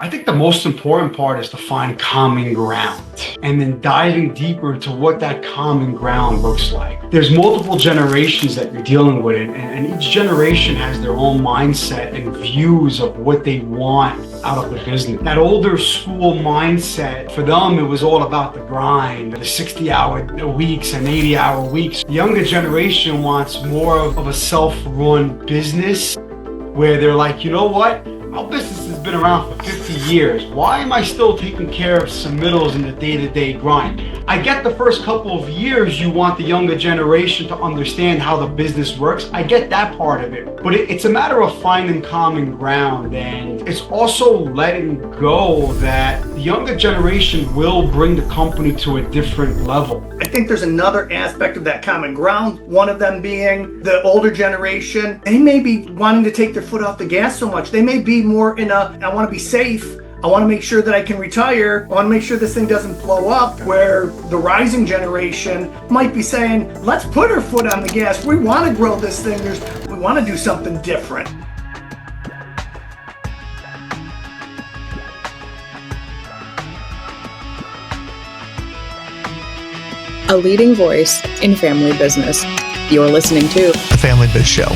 I think the most important part is to find common ground and then diving deeper to what that common ground looks like. There's multiple generations that you're dealing with, and each generation has their own mindset and views of what they want out of the business. That older school mindset, for them, it was all about the grind, the 60-hour weeks and 80-hour weeks. The younger generation wants more of a self-run business where they're like, you know what? Our business has been around for 50 years. Why am I still taking care of submittals in the day-to-day grind? I get the first couple of years you want the younger generation to understand how the business works. I get that part of it. But it's a matter of finding common ground, and it's also letting go that the younger generation will bring the company to a different level. I think there's another aspect of that common ground, one of them being the older generation. They may be wanting to take their foot off the gas so much. They may be more in I want to be safe. I want to make sure that I can retire. I want to make sure this thing doesn't blow up, where the rising generation might be saying, let's put our foot on the gas. We want to grow this thing. We want to do something different. A leading voice in family business. You're listening to The Family Biz Show.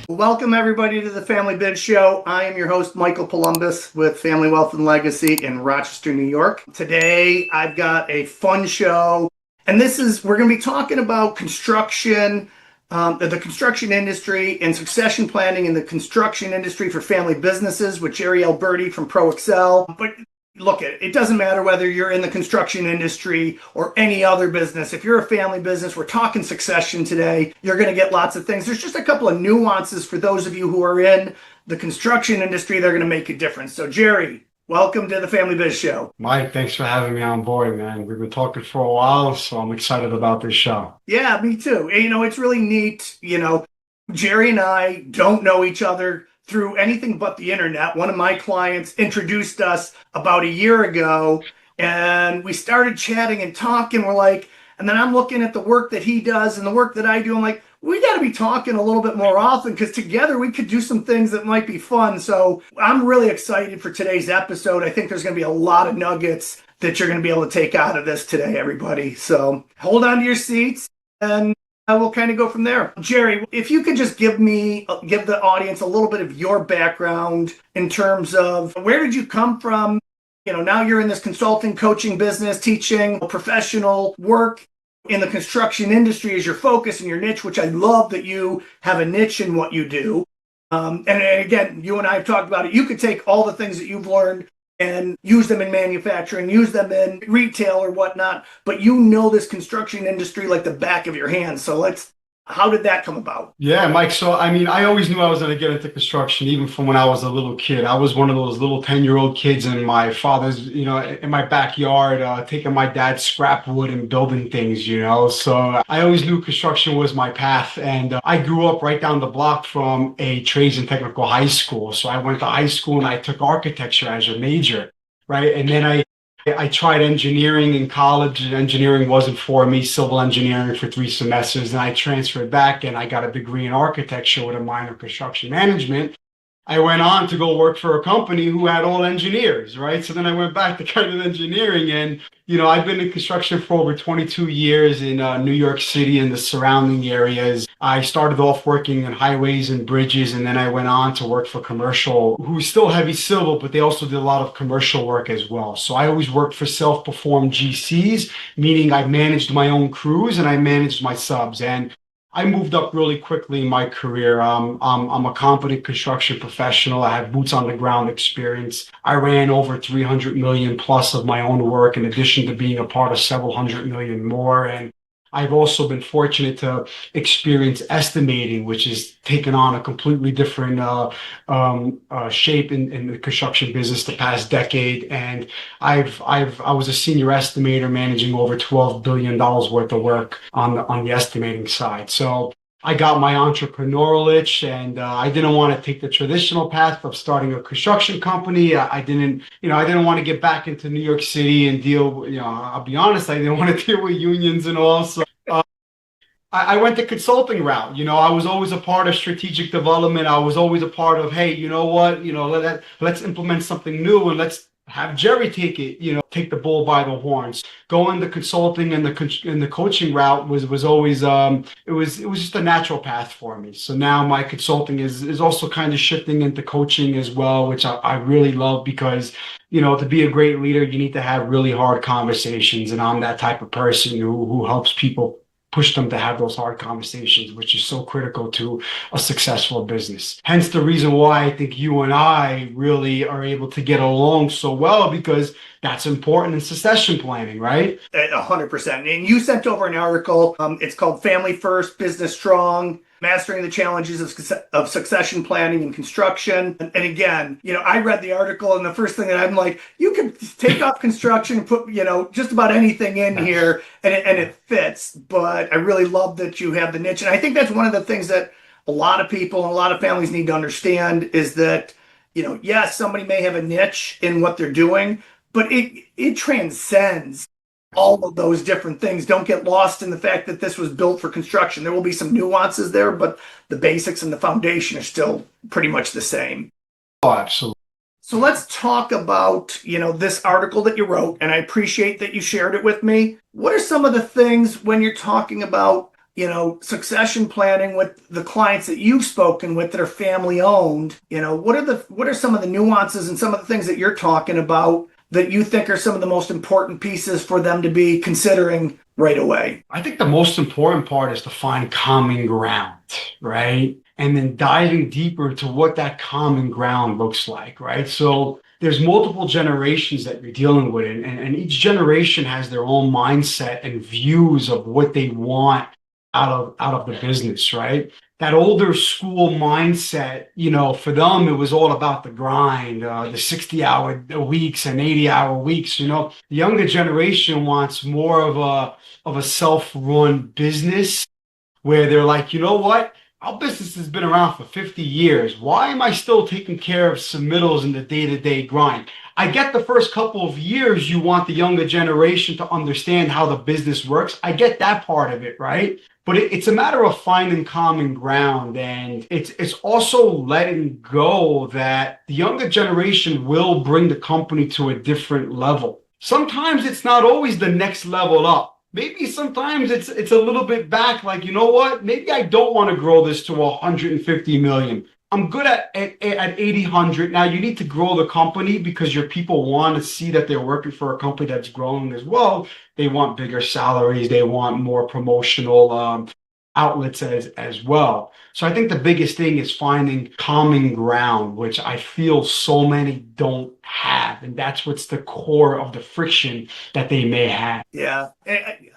Welcome everybody to the Family Biz Show. I am your host, Michael Palumbos with Family Wealth and Legacy in Rochester, New York. Today, I've got a fun show, and we're going to be talking about construction, the construction industry and succession planning in the construction industry for family businesses with Aliberti from Pro-Accel. But look, it doesn't matter whether you're in the construction industry or any other business. If you're a family business, we're talking succession today. You're going to get lots of things. There's just a couple of nuances for those of you who are in the construction industry. They're going to make a difference. So, Jerry, welcome to the Family Biz Show. Mike, thanks for having me on board, man. We've been talking for a while, so I'm excited about this show. Yeah, me too. It's really neat. Jerry and I don't know each other through anything but the internet. One of my clients introduced us about a year ago, and we started chatting and talking. And then I'm looking at the work that he does and the work that I do. I'm like, we got to be talking a little bit more often, because together we could do some things that might be fun. So I'm really excited for today's episode. I think there's going to be a lot of nuggets that you're going to be able to take out of this today, everybody. So hold on to your seats, and we'll kind of go from there. Jerry, if you could just give the audience a little bit of your background in terms of where did you come from? Now you're in this consulting, coaching business, teaching professional work in the construction industry as your focus and your niche, which I love that you have a niche in what you do. And again, you and I have talked about it. You could take all the things that you've learned and use them in manufacturing, use them in retail or whatnot, but this construction industry like the back of your hand. So how did that come about? Yeah, Mike. So, I always knew I was going to get into construction, even from when I was a little kid. I was one of those little 10-year-old kids in my father's, in my backyard, taking my dad's scrap wood and building things, So I always knew construction was my path. And I grew up right down the block from a trades and technical high school. So I went to high school and I took architecture as a major, right? And then I tried engineering in college. Engineering wasn't for me, civil engineering for 3 semesters. And I transferred back and I got a degree in architecture with a minor in construction management. I went on to go work for a company who had all engineers, right? So then I went back to kind of engineering, and, I've been in construction for over 22 years in New York City and the surrounding areas. I started off working in highways and bridges, and then I went on to work for commercial, who's still heavy civil, but they also did a lot of commercial work as well. So I always worked for self-performed GCs, meaning I managed my own crews and I managed my subs. And I moved up really quickly in my career. I'm a competent construction professional. I have boots on the ground experience. I ran over 300 million plus of my own work, in addition to being a part of several hundred million more. And I've also been fortunate to experience estimating, which has taken on a completely different shape in the construction business the past decade. And I was a senior estimator managing over $12 billion worth of work on the estimating side. So I got my entrepreneurial itch, and I didn't want to take the traditional path of starting a construction company. I didn't want to get back into New York City and deal, I'll be honest, I didn't want to deal with unions and all. So I went the consulting route. I was always a part of strategic development. I was always a part of, hey, you know what, let's implement something new and let's have Jerry take the bull by the horns. Going the consulting and the coaching route was always it was just a natural path for me. So now my consulting is also kind of shifting into coaching as well, which I really love because to be a great leader, you need to have really hard conversations, and I'm that type of person who helps people push them to have those hard conversations, which is so critical to a successful business. Hence the reason why I think you and I really are able to get along so well, because that's important in succession planning, right? 100%. And you sent over an article. It's called Family First, Business Strong, Mastering the Challenges of Succession Planning and Construction. And again, I read the article, and the first thing that I'm like, you could take off construction and put, just about anything in here, and it fits. But I really love that you have the niche. And I think that's one of the things that a lot of people and a lot of families need to understand is that, yes, somebody may have a niche in what they're doing, but it transcends all of those different things. Don't get lost in the fact that this was built for construction. There will be some nuances there, but the basics and the foundation are still pretty much the same. Oh, absolutely. So let's talk about, this article that you wrote, and I appreciate that you shared it with me. What are some of the things when you're talking about, succession planning with the clients that you've spoken with that are family owned? What are some of the nuances and some of the things that you're talking about that you think are some of the most important pieces for them to be considering right away? I think the most important part is to find common ground, right? And then diving deeper to what that common ground looks like, right? So there's multiple generations that you're dealing with, and each generation has their own mindset and views of what they want out of the business, right? That older school mindset, for them, it was all about the grind, the 60-hour weeks and 80-hour weeks. The younger generation wants more of a self-run business where they're like, you know what? Our business has been around for 50 years. Why am I still taking care of submittals in the day-to-day grind? I get the first couple of years you want the younger generation to understand how the business works. I get that part of it, right? But it's a matter of finding common ground, and it's also letting go that the younger generation will bring the company to a different level. Sometimes it's not always the next level up. Maybe sometimes it's a little bit back, like, you know what? Maybe I don't want to grow this to 150 million. I'm good at 80, 100. Now you need to grow the company because your people want to see that they're working for a company that's growing as well. They want bigger salaries. They want more promotional outlets as well. So I think the biggest thing is finding common ground, which I feel so many don't have. And that's what's the core of the friction that they may have. Yeah.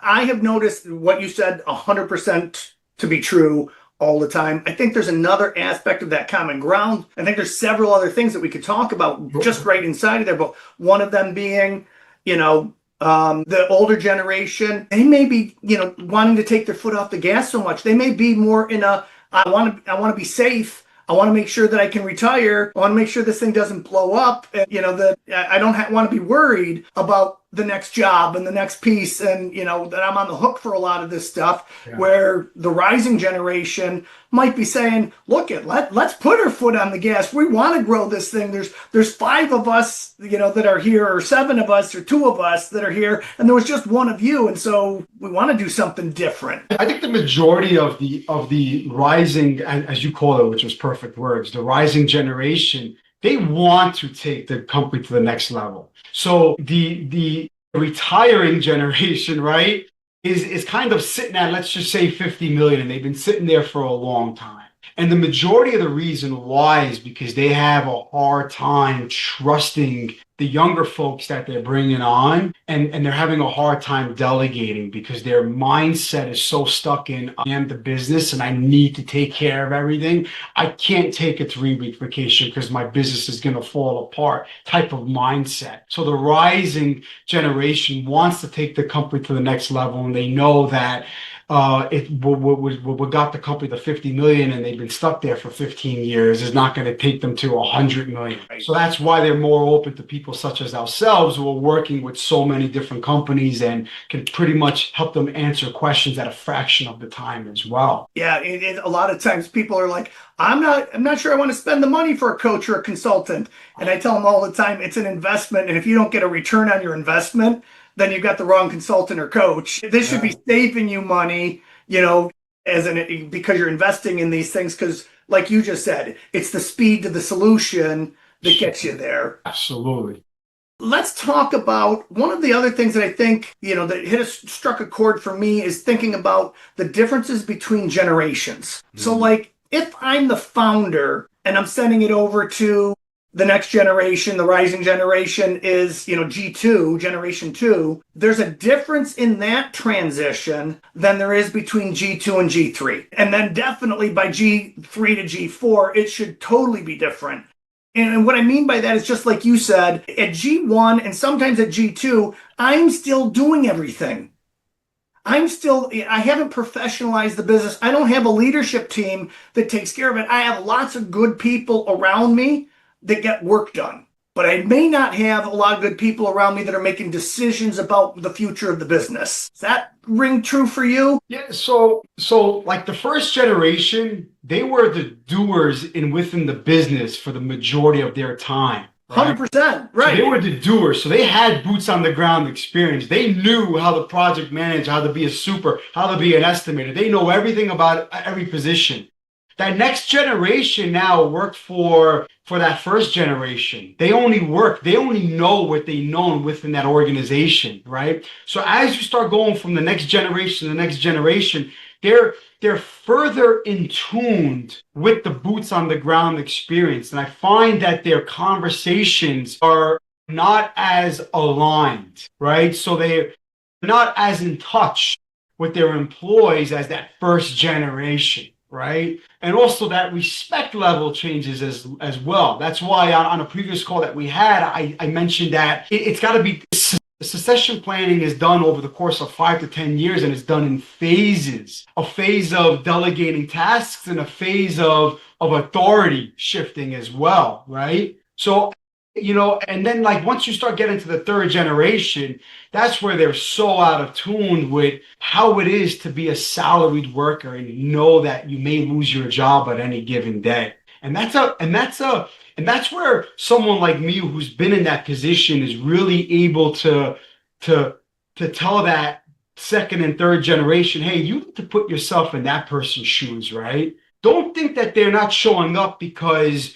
I have noticed what you said 100% to be true all the time. I think there's another aspect of that common ground. I think there's several other things that we could talk about just right inside of there, but one of them being, the older generation, they may be, wanting to take their foot off the gas so much. They may be more in I want to be safe. I want to make sure that I can retire. I want to make sure this thing doesn't blow up. And, that I don't want to be worried about the next job and the next piece, and that I'm on the hook for a lot of this stuff. Yeah. Where the rising generation might be saying, look, let's put our foot on the gas. We want to grow this thing. There's 5 of us, that are here, or 7 of us, or 2 of us that are here, and there was just 1 of you, and so we want to do something different. I think the majority of the rising, as you call it, which was perfect words, the rising generation, they want to take the company to the next level. So the retiring generation, right, is kind of sitting at, let's just say 50 million, and they've been sitting there for a long time. And the majority of the reason why is because they have a hard time trusting the younger folks that they're bringing on, and they're having a hard time delegating because their mindset is so stuck in, I am the business and I need to take care of everything. I can't take a 3-week vacation because my business is going to fall apart type of mindset. So the rising generation wants to take the company to the next level, and they know that what got the company to 50 million and they've been stuck there for 15 years is not going to take them to 100 million. Right. So that's why they're more open to people such as ourselves who are working with so many different companies and can pretty much help them answer questions at a fraction of the time as well. Yeah, a lot of times people are like, I'm not sure I want to spend the money for a coach or a consultant. And I tell them all the time, it's an investment. And if you don't get a return on your investment, then you've got the wrong consultant or coach. This should be saving you money, because you're investing in these things. Because like you just said, it's the speed to the solution that gets you there. Absolutely. Let's talk about one of the other things that I think, that struck a chord for me is thinking about the differences between generations. Mm-hmm. So like if I'm the founder and I'm sending it over to the next generation, the rising generation is, G2, generation 2, there's a difference in that transition than there is between G2 and G3. And then definitely by G3 to G4, it should totally be different. And what I mean by that is just like you said, at G1 and sometimes at G2, I'm still doing everything. I haven't professionalized the business. I don't have a leadership team that takes care of it. I have lots of good people around me that get work done. But I may not have a lot of good people around me that are making decisions about the future of the business. Does that ring true for you? Yeah, so like the first generation, they were the doers within the business for the majority of their time. Right? 100%, right. So they were the doers. So they had boots on the ground experience. They knew how to project manage, how to be a super, how to be an estimator. They know everything about every position. That next generation now worked for that first generation. They only know what they know within that organization, right? So as you start going from the next generation to the next generation, they're further in tuned with the boots on the ground experience. And I find that their conversations are not as aligned, right? So they're not as in touch with their employees as that first generation. Right. And also that respect level changes as well. That's why on a previous call that we had, I mentioned that it's got to be succession planning is done over the course of 5 to 10 years, and it's done in phases, a phase of delegating tasks and a phase of authority shifting as well. Right. So, and then like once you start getting to the third generation, that's where they're so out of tune with how it is to be a salaried worker and know that you may lose your job at any given day. And that's where someone like me who's been in that position is really able to tell that second and third generation, hey, you need to put yourself in that person's shoes, right? Don't think that they're not showing up because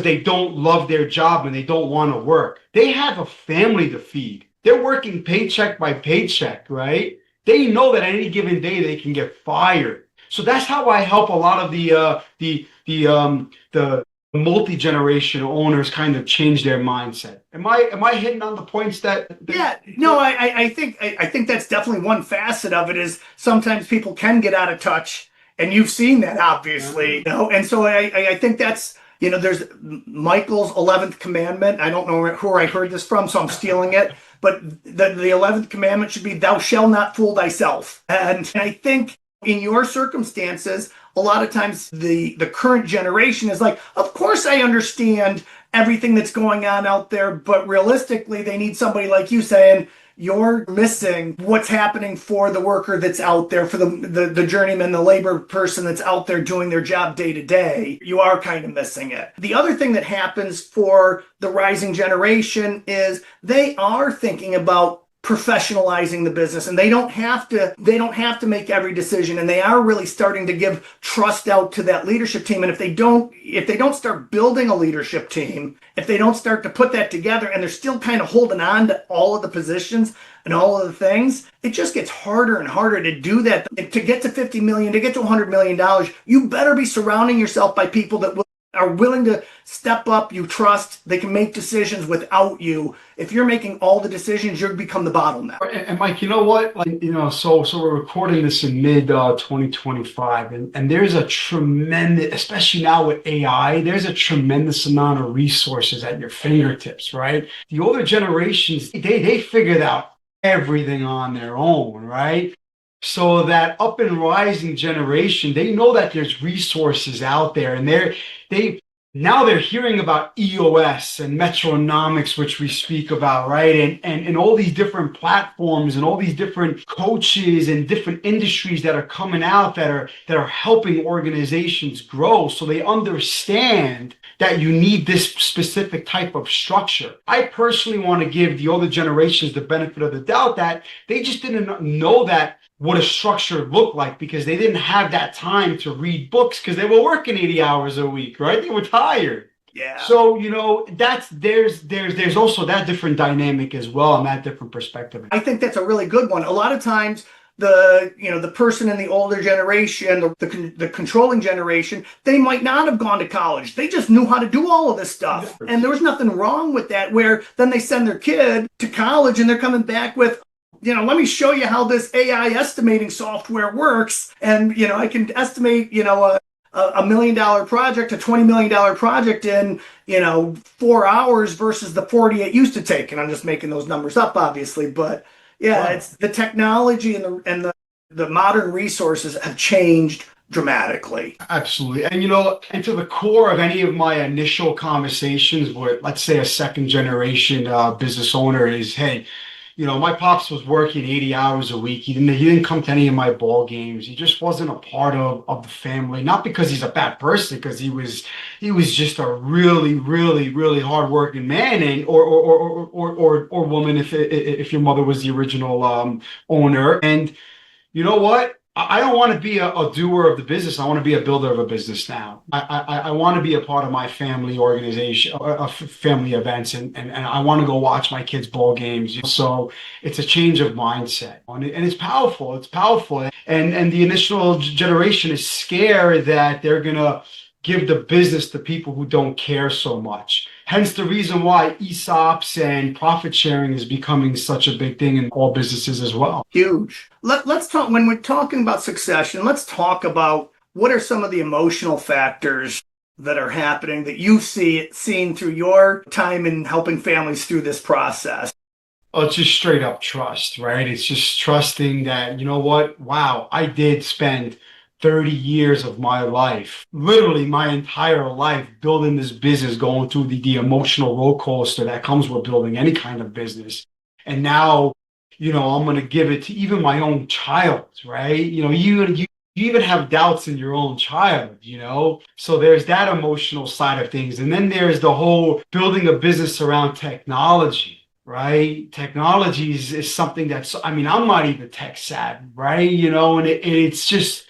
they don't love their job and they don't want to work. They have a family to feed. They're working paycheck by paycheck, right? They know that any given day they can get fired. So that's how I help a lot of the multi-generation owners kind of change their mindset. Am I hitting on the points that? Yeah, no, I think that's definitely one facet of it is sometimes people can get out of touch, and you've seen that obviously, And so I think that's. There's Michael's 11th commandment. I don't know who I heard this from, so I'm stealing it. But the 11th commandment should be, thou shalt not fool thyself. And I think in your circumstances, a lot of times the current generation is like, of course I understand everything that's going on out there, but realistically, they need somebody like you saying, you're missing what's happening for the worker that's out there, for the journeyman, the labor person that's out there doing their job day to day. You are kind of missing it. The other thing that happens for the rising generation is they are thinking about professionalizing the business, and they don't have to make every decision, and they are really starting to give trust out to that leadership team. And if they don't start building a leadership team, if they don't start to put that together, and they're still kind of holding on to all of the positions and all of the things, it just gets harder and harder to do that. To get to 50 million, to get to $100 million, you better be surrounding yourself by people that are willing to step up, you trust, they can make decisions without you. If you're making all the decisions, you'll become the bottleneck. And Mike, you know what? So we're recording this in mid 2025, and there's a tremendous, especially now with AI, there's a tremendous amount of resources at your fingertips, right? The older generations, they figured out everything on their own, right? So that up and rising generation, they know that there's resources out there, and they now they're hearing about EOS and metronomics, which we speak about, right? And all these different platforms and all these different coaches and different industries that are coming out that are helping organizations grow. So they understand that you need this specific type of structure. I personally want to give the older generations the benefit of the doubt that they just didn't know that what a structure looked like because they didn't have that time to read books because they were working 80 hours a week, right? They were tired. Yeah. So, there's also that different dynamic as well and that different perspective. I think that's a really good one. A lot of times the person in the older generation, the controlling generation, they might not have gone to college. They just knew how to do all of this stuff. And there was nothing wrong with that, where then they send their kid to college and they're coming back with, let me show you how this AI estimating software works. And, I can estimate, a $1 million project, a $20 million project in, 4 hours versus the 40 it used to take. And I'm just making those numbers up, obviously. But yeah, wow. It's the technology and the modern resources have changed dramatically. Absolutely. And to the core of any of my initial conversations with, let's say, a second generation business owner is, hey, my pops was working 80 hours a week. He didn't come to any of my ball games. He just wasn't a part of the family. Not because he's a bad person, because he was just a really, really, really hardworking man or woman if your mother was the original owner. And you know what? I don't want to be a doer of the business. I want to be a builder of a business now. I want to be a part of my family organization, family events, and I want to go watch my kids' ball games. So it's a change of mindset. And it's powerful. It's powerful. And the initial generation is scared that they're going to give the business to people who don't care so much. Hence the reason why ESOPs and profit sharing is becoming such a big thing in all businesses as well. Huge. Let's talk, when we're talking about succession, let's talk about what are some of the emotional factors that are happening that you've seen through your time in helping families through this process. Oh, it's just straight up trust, right? It's just trusting that, wow, I did spend 30 years of my life, literally my entire life, building this business, going through the emotional roller coaster that comes with building any kind of business. And now, I'm going to give it to even my own child, right? You even have doubts in your own child, So there's that emotional side of things. And then there's the whole building a business around technology. Right? Technology is something I'm not even tech savvy, right? And it's just,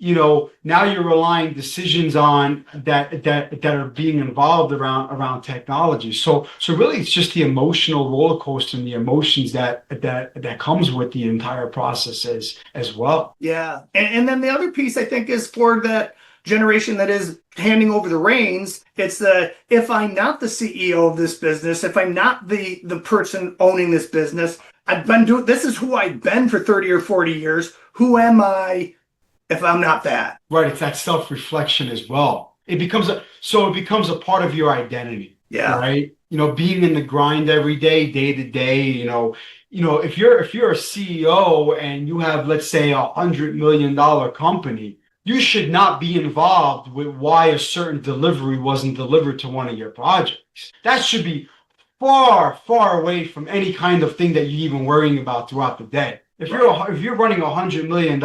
now you're relying decisions on that are being involved around technology. So really it's just the emotional roller coaster and the emotions that comes with the entire process as well. Yeah. And then the other piece I think is for that generation that is handing over the reins, it's if I'm not the CEO of this business, if I'm not the person owning this business, this is who I've been for 30 or 40 years. Who am I if I'm not that? Right. It's that self-reflection as well. It becomes a part of your identity. Yeah. Right. Being in the grind every day to day, if you're a CEO and you have, let's say, $100 million company, you should not be involved with why a certain delivery wasn't delivered to one of your projects. That should be far, far away from any kind of thing that you're even worrying about throughout the day. If you're running $100 million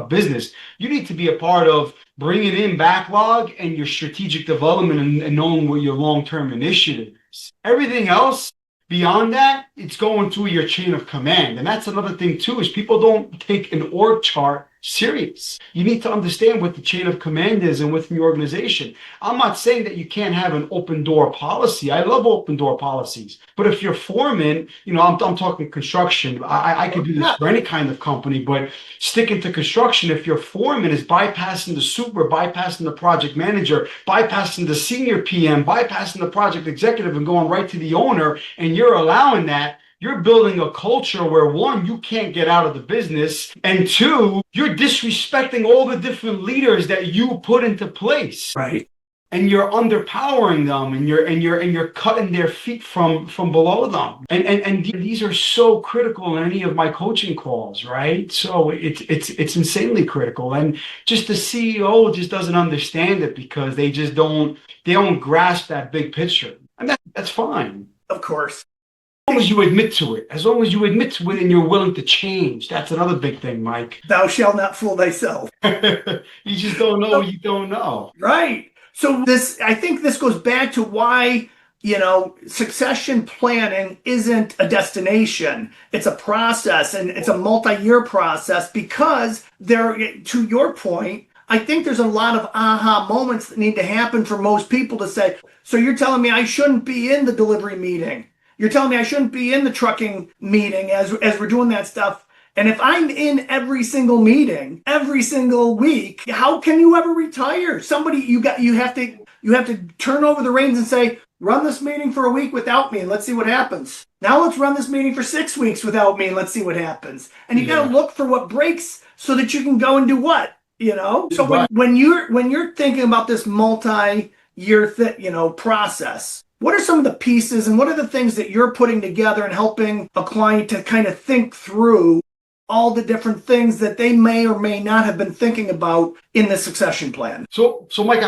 business, you need to be a part of bringing in backlog and your strategic development and knowing what your long-term initiative is. Everything else beyond that, it's going through your chain of command. And that's another thing too, is people don't take an org chart serious. You need to understand what the chain of command is and within the organization. I'm not saying that you can't have an open door policy. I love open door policies. But if you're foreman, I'm talking construction. I could do this for any kind of company, but sticking to construction, if your foreman is bypassing the super, bypassing the project manager, bypassing the senior PM, bypassing the project executive and going right to the owner, and you're allowing that, you're building a culture where, one, you can't get out of the business, and two, you're disrespecting all the different leaders that you put into place. Right. and you're underpowering them, and you're cutting their feet from below them. And these are so critical in any of my coaching calls, right? So it's insanely critical. And just the CEO just doesn't understand it because they don't grasp that big picture. And that's fine. Of course. As long as you admit to it, and you're willing to change, that's another big thing, Mike. Thou shalt not fool thyself. You just don't know what you don't know. Right. So I think this goes back to why, succession planning isn't a destination. It's a process, and it's a multi-year process because to your point, I think there's a lot of aha moments that need to happen for most people to say, so you're telling me I shouldn't be in the delivery meeting. You're telling me I shouldn't be in the trucking meeting as we're doing that stuff. And if I'm in every single meeting, every single week, how can you ever retire? You have to turn over the reins and say, run this meeting for a week without me and let's see what happens. Now let's run this meeting for 6 weeks without me and let's see what happens. And you got to look for what breaks so that you can go and do what, So Right. when you're thinking about this multi-year process, what are some of the pieces and what are the things that you're putting together and helping a client to kind of think through all the different things that they may or may not have been thinking about in the succession plan? So Mike,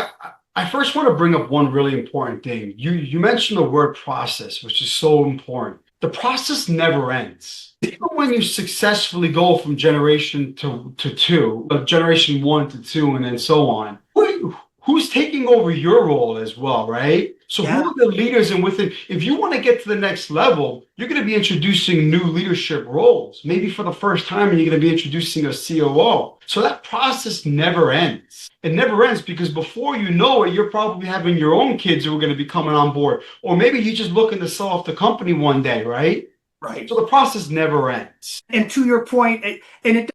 I first want to bring up one really important thing. You mentioned the word process, which is so important. The process never ends. Even when you successfully go from generation to two, generation 1 to 2, and then so on, who's taking over your role as well, right? So Yeah. who are the leaders and within? If you want to get to the next level, you're going to be introducing new leadership roles. Maybe for the first time, you're going to be introducing a COO. So that process never ends. It never ends because before you know it, you're probably having your own kids who are going to be coming on board. Or maybe you're just looking to sell off the company one day, right? Right. So the process never ends. And to your point, it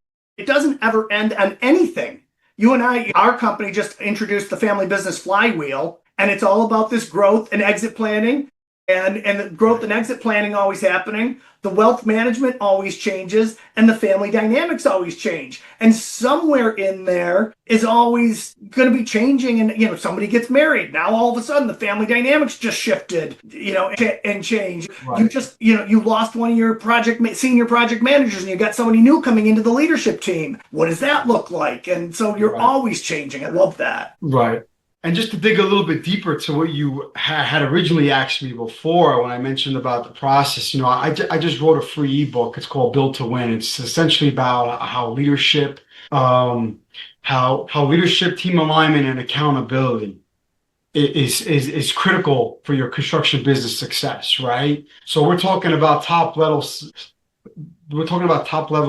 doesn't ever end on anything. You and our company just introduced the family business flywheel, and it's all about this growth and exit planning. And the growth and exit planning always happening. The wealth management always changes, and the family dynamics always change. And somewhere in there is always going to be changing. And somebody gets married. Now all of a sudden the family dynamics just shifted, and changed. Right. You lost one of your senior project managers, and you got somebody new coming into the leadership team. What does that look like? And so you're always changing. I love that. Right. And just to dig a little bit deeper to what you had originally asked me before when I mentioned about the process, I just wrote a free ebook. It's called Build to Win. It's essentially about how leadership, team alignment, and accountability is critical for your construction business success, right? So we're talking about top level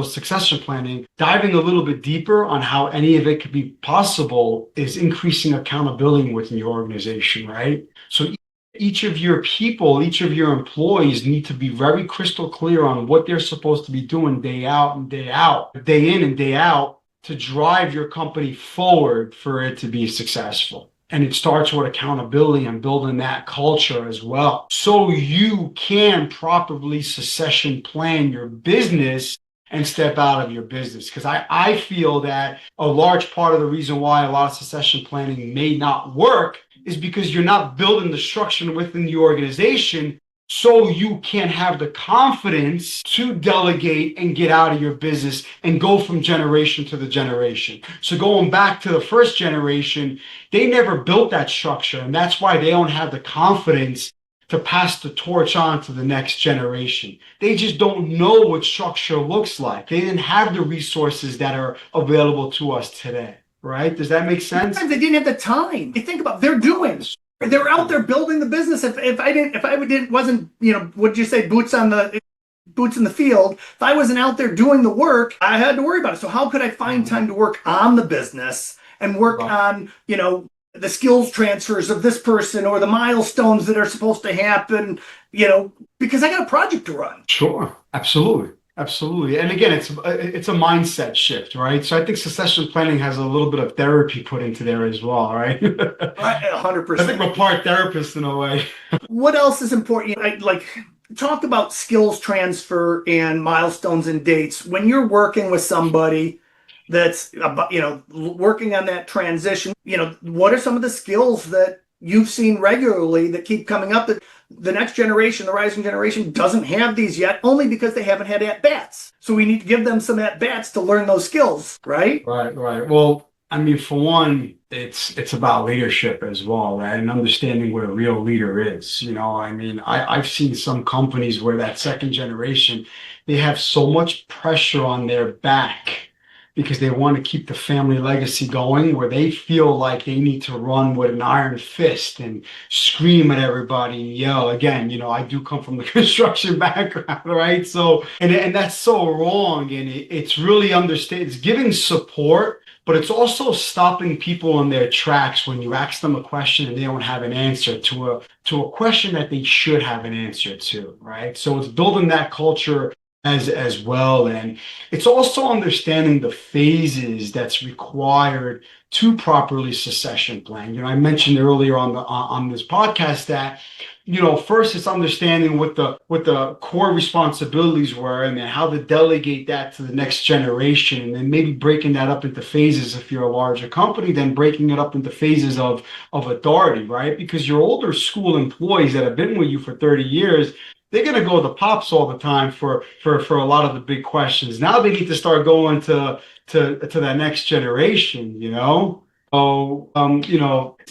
succession planning. Diving a little bit deeper on how any of it could be possible is increasing accountability within your organization, right? So each of your people, each of your employees need to be very crystal clear on what they're supposed to be doing day out and day out, day in and day out, to drive your company forward for it to be successful. And it starts with accountability and building that culture as well. So you can properly succession plan your business and step out of your business. Because I feel that a large part of the reason why a lot of succession planning may not work is because you're not building the structure within the organization so you can have the confidence to delegate and get out of your business and go from generation to the generation. So going back to the first generation, they never built that structure, and that's why they don't have the confidence to pass the torch on to the next generation. They just don't know what structure looks like. They didn't have the resources that are available to us today, right? Does that make sense? Sometimes they didn't have the time. You think about they're doing. They're out there building the business. If I wasn't, what'd you say, boots in the field, if I wasn't out there doing the work, I had to worry about it. So how could I find time to work on the business and work on, the skills transfers of this person or the milestones that are supposed to happen, because I got a project to run. Sure. Absolutely. Absolutely. And again, it's a mindset shift, right? So I think succession planning has a little bit of therapy put into there as well, right? Right, 100%. I think we're part therapists in a way. What else is important? Talk about skills transfer and milestones and dates. When you're working with somebody that's about, working on that transition, what are some of the skills that you've seen regularly that keep coming up, that the next generation, the rising generation, doesn't have these yet, only because they haven't had at-bats. So we need to give them some at-bats to learn those skills, right? Right. Well, I mean, for one, it's about leadership as well, right? And understanding what a real leader is. I mean, I've seen some companies where that second generation, they have so much pressure on their back because they want to keep the family legacy going, where they feel like they need to run with an iron fist and scream at everybody and yell. Again, I do come from the construction background, right? So, and that's so wrong. And it's really it's giving support, but it's also stopping people in their tracks when you ask them a question and they don't have an answer to a question that they should have an answer to, right? So it's building that culture as well. And it's also understanding the phases that's required to properly succession plan. I mentioned earlier on this podcast that, first it's understanding what the core responsibilities were, and then how to delegate that to the next generation, and then maybe breaking that up into phases if you're a larger company, then breaking it up into phases of authority, right? Because your older school employees that have been with you for 30 years, they're going to go to pops all the time for a lot of the big questions. Now they need to start going to that next generation, So,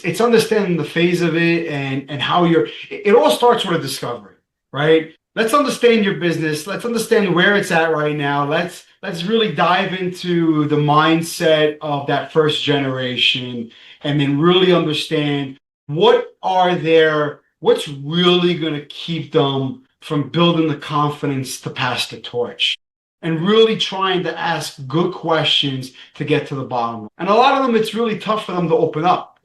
it's understanding the phase of it and how it all starts with a discovery, right? Let's understand your business. Let's understand where it's at right now. Let's really dive into the mindset of that first generation, and then really understand what's really going to keep them from building the confidence to pass the torch, and really trying to ask good questions to get to the bottom. And a lot of them, it's really tough for them to open up,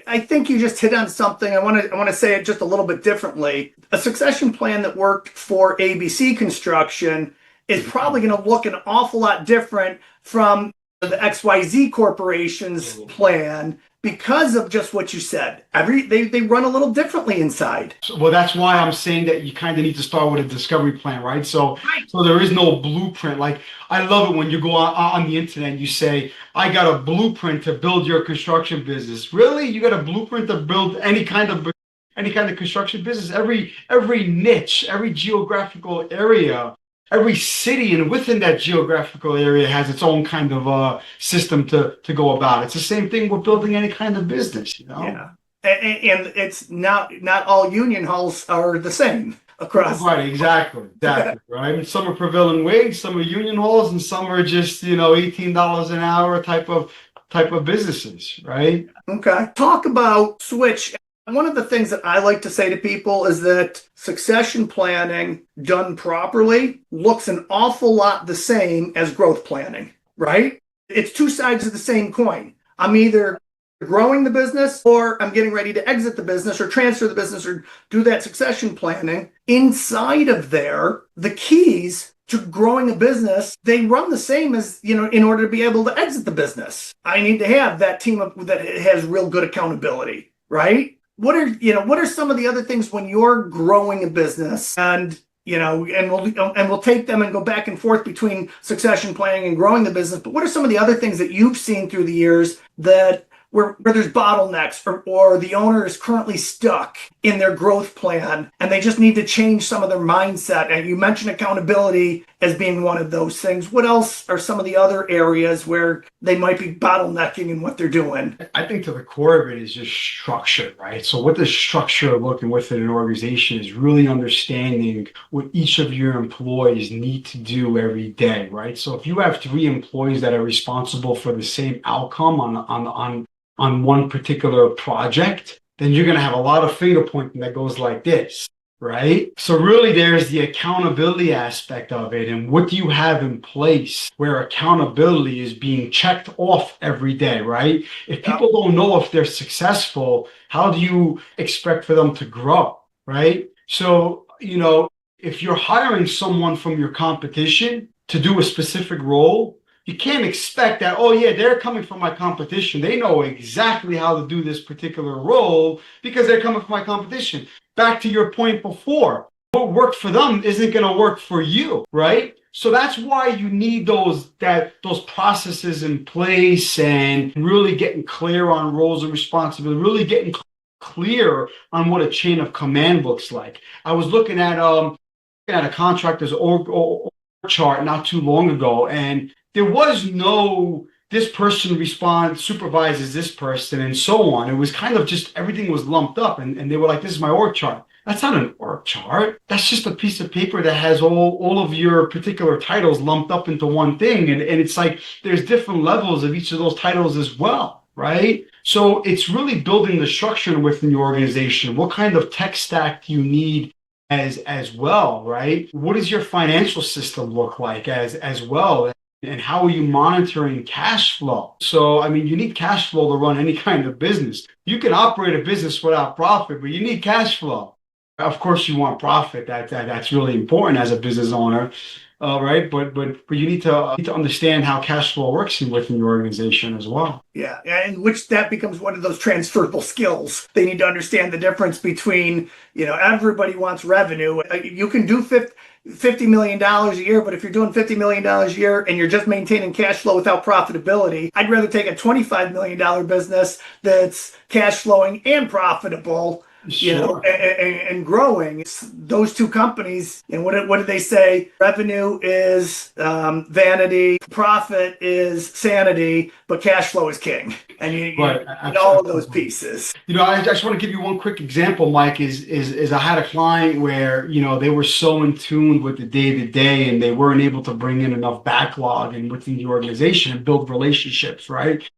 I think you just hit on something. I want to say it just a little bit differently. A succession plan that worked for ABC Construction is probably going to look an awful lot different from the XYZ Corporation's plan, because of just what you said. They run a little differently inside. Well, that's why I'm saying that you kind of need to start with a discovery plan, right? So there is no blueprint. Like, I love it when you go on the internet and you say, I got a blueprint to build your construction business. Really? You got a blueprint to build any kind of construction business? Every niche, every geographical area, every city, and within that geographical area has its own kind of system to go about. It's the same thing with building any kind of business, Yeah, and it's not all union halls are the same across. Right, exactly, right. Some are prevailing wage, some are union halls, and some are just $18 an hour type of businesses, right? Okay. Talk about switch. One of the things that I like to say to people is that succession planning done properly looks an awful lot the same as growth planning, right? It's two sides of the same coin. I'm either growing the business, or I'm getting ready to exit the business or transfer the business or do that succession planning. Inside of there, the keys to growing a business, they run the same as, in order to be able to exit the business. I need to have that team that has real good accountability, right? What are some of the other things when you're growing a business, and we'll take them and go back and forth between succession planning and growing the business, but what are some of the other things that you've seen through the years that where there's bottlenecks, or the owner is currently stuck in their growth plan and they just need to change some of their mindset? And you mentioned accountability as being one of those things. What else are some of the other areas where they might be bottlenecking in what they're doing? I think to the core of it is just structure, right? So what does structure looking within an organization is really understanding what each of your employees need to do every day, right? So if you have 3 employees that are responsible for the same outcome on one particular project, then you're going to have a lot of finger pointing that goes like this, right? So really there's the accountability aspect of it, and what do you have in place where accountability is being checked off every day, right? If people don't know if they're successful, how do you expect for them to grow, right? So, if you're hiring someone from your competition to do a specific role, you can't expect that, oh yeah, they're coming from my competition. They know exactly how to do this particular role because they're coming from my competition. Back to your point before, what worked for them isn't going to work for you, right? So that's why you need those processes in place, and really getting clear on roles and responsibility, really getting clear on what a chain of command looks like. I was looking at a contractor's org chart not too long ago, and there was no this person responds supervises this person and so on. It was kind of just everything was lumped up, and they were like, this is my org chart. That's not an org chart. That's just a piece of paper that has all of your particular titles lumped up into one thing. And it's like there's different levels of each of those titles as well, right? So it's really building the structure within your organization. What kind of tech stack do you need as well, right? What does your financial system look like as well? And how are you monitoring cash flow? So, I mean, you need cash flow to run any kind of business. You can operate a business without profit, but you need cash flow. Of course, you want profit. That's really important as a business owner, right? But you need to understand how cash flow works within your organization as well. Yeah, and which that becomes one of those transferable skills. They need to understand the difference between, everybody wants revenue. You can do $50 million a year, but if you're doing $50 million a year and you're just maintaining cash flow without profitability, I'd rather take a $25 million business that's cash flowing and profitable. Sure. And growing. Those two companies, and what did they say? Revenue is vanity, profit is sanity, but cash flow is king. And you need all of those pieces. I just want to give you one quick example, Mike, is I had a client where, they were so in tune with the day-to-day and they weren't able to bring in enough backlog and within the organization and build relationships, right?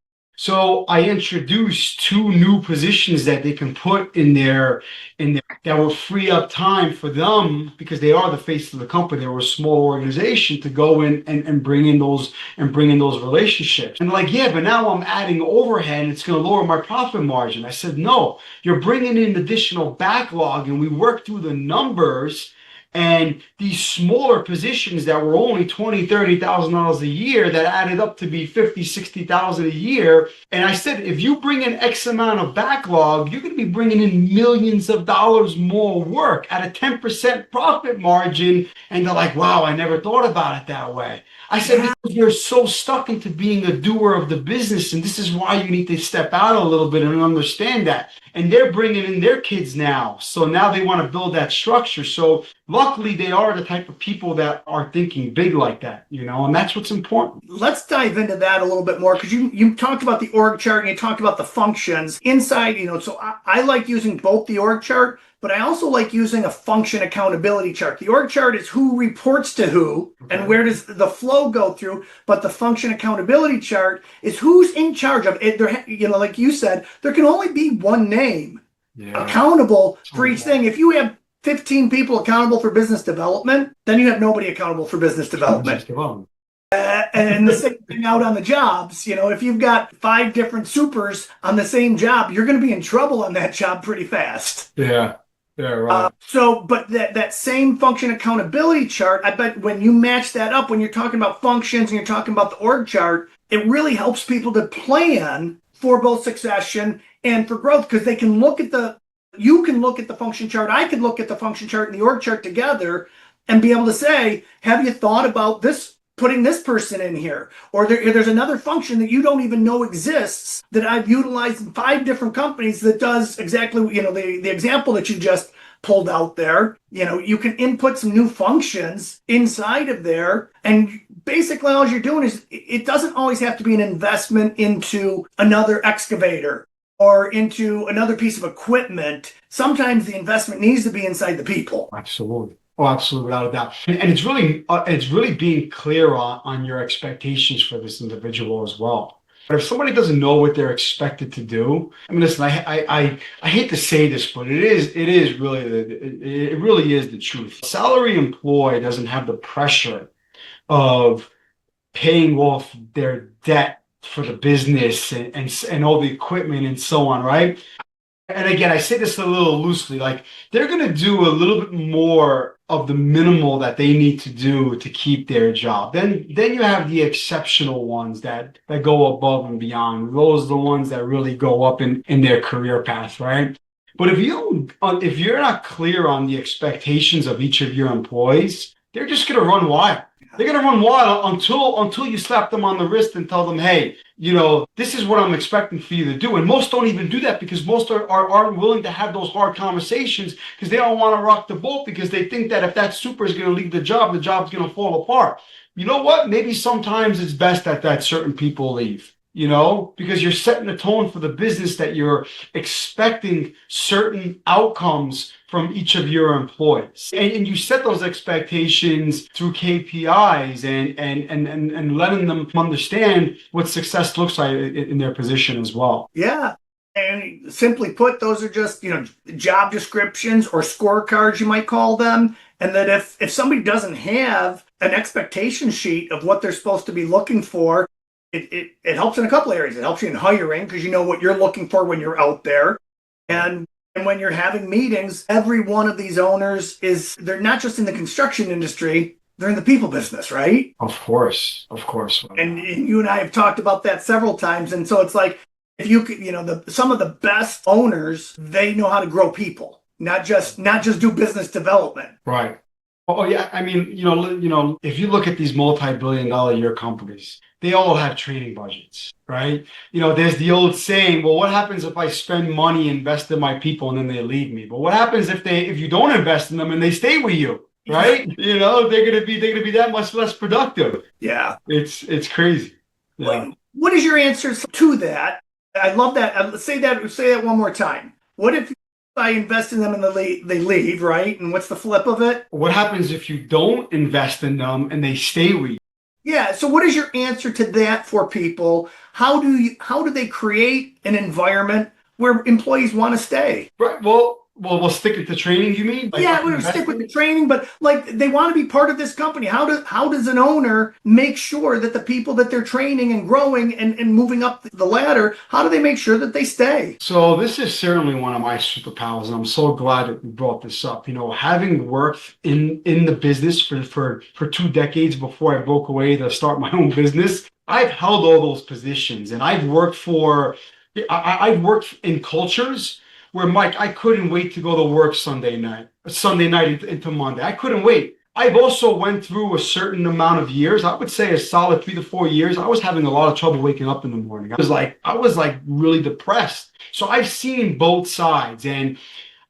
So I introduced 2 new positions that they can put in there that will free up time for them because they are the face of the company. They were a small organization to go in and bring in those relationships. And like, yeah, but now I'm adding overhead and it's going to lower my profit margin. I said, no, you're bringing in additional backlog, and we worked through the numbers. And these smaller positions that were only $20,000, $30,000 a year that added up to be $50,000, $60,000 a year. And I said, if you bring in X amount of backlog, you're going to be bringing in millions of dollars more work at a 10% profit margin. And they're like, wow, I never thought about it that way. I said, because you're so stuck into being a doer of the business, and this is why you need to step out a little bit and understand that. And they're bringing in their kids now. So now they want to build that structure. So luckily, they are the type of people that are thinking big like that, and that's what's important. Let's dive into that a little bit more, because you talked about the org chart and you talked about the functions inside, so I like using both the org chart, but I also like using a function accountability chart. The org chart is who reports to who and where does the flow go through. But the function accountability chart is who's in charge of it. Like you said, there can only be one name accountable for each thing. If you have 15 people accountable for business development, then you have nobody accountable for business development. And the same thing out on the jobs. If you've got 5 different supers on the same job, you're going to be in trouble on that job pretty fast. Yeah. Yeah, right. But that same function accountability chart, I bet when you match that up, when you're talking about functions and you're talking about the org chart, it really helps people to plan for both succession and for growth, because you can look at the function chart, I can look at the function chart and the org chart together and be able to say, have you thought about this, putting this person in here? Or there's another function that you don't even know exists that I've utilized in 5 different companies that does exactly, the example that you just pulled out there. You can input some new functions inside of there, and basically all you're doing is, it doesn't always have to be an investment into another excavator or into another piece of equipment. Sometimes the investment needs to be inside the people. Absolutely. Oh, absolutely, without a doubt. And it's really being clear on your expectations for this individual as well. But if somebody doesn't know what they're expected to do, listen, I hate to say this, but it really is the truth. Salary employee doesn't have the pressure of paying off their debt for the business and all the equipment and so on, right? And again, I say this a little loosely, like they're going to do a little bit more of the minimal that they need to do to keep their job. Then you have the exceptional ones that go above and beyond. Those are the ones that really go up in their career path, right? But if you're not clear on the expectations of each of your employees, they're just going to run wild. They're gonna run wild until you slap them on the wrist and tell them, hey, this is what I'm expecting for you to do. And most don't even do that because most aren't willing to have those hard conversations because they don't want to rock the boat because they think that if that super is going to leave the job's going to fall apart. You know what? Maybe sometimes it's best that certain people leave. Because you're setting a tone for the business that you're expecting certain outcomes from each of your employees. And you set those expectations through KPIs and letting them understand what success looks like in their position as well. Yeah. And simply put, those are just, job descriptions or scorecards, you might call them. And that if somebody doesn't have an expectation sheet of what they're supposed to be looking for, it helps in a couple areas. It helps you in hiring because you know what you're looking for when you're out there. And when you're having meetings, every one of these owners they're not just in the construction industry, they're in the people business, right? Of course. And you and I have talked about that several times. And so it's like, if you could, some of the best owners, they know how to grow people, not just do business development. Right. Oh yeah, I mean, if you look at these multi-billion-dollar year companies, they all have training budgets, right? There's the old saying, well, what happens if I spend money, invest in my people, and then they leave me? But what happens if you don't invest in them and they stay with you, right? They're gonna be that much less productive. Yeah, it's crazy. Yeah. What is your answer to that? I love that. Say that one more time. What if I invest in them and they leave, right? And what's the flip of it? What happens if you don't invest in them and they stay with you? Yeah. So what is your answer to that for people? How do they create an environment where employees want to stay? Right. Well, we'll stick with the training, you mean? We'll stick with the training, but they want to be part of this company. How does an owner make sure that the people that they're training and growing and moving up the ladder, how do they make sure that they stay? So this is certainly one of my superpowers, and I'm so glad that you brought this up. Having worked in the business for 2 decades before I broke away to start my own business, I've held all those positions, and I've worked in cultures where, Mike, I couldn't wait to go to work Sunday night into Monday. I couldn't wait. I've also went through a certain amount of years. I would say a solid 3 to 4 years. I was having a lot of trouble waking up in the morning. I was like really depressed. So I've seen both sides, and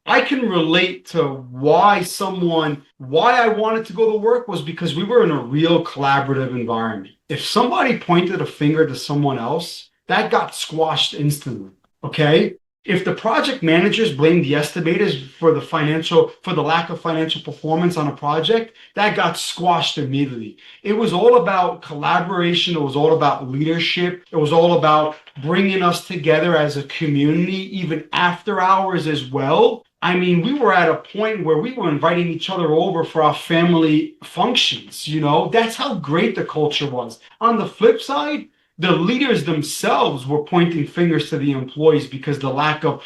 I can relate to why I wanted to go to work was because we were in a real collaborative environment. If somebody pointed a finger to someone else, that got squashed instantly. Okay? If the project managers blamed the estimators for the lack of financial performance on a project, that got squashed immediately. It was all about collaboration. It was all about leadership. It was all about bringing us together as a community, even after hours as well. I mean, we were at a point where we were inviting each other over for our family functions. That's how great the culture was. On the flip side, the leaders themselves were pointing fingers to the employees because the lack of,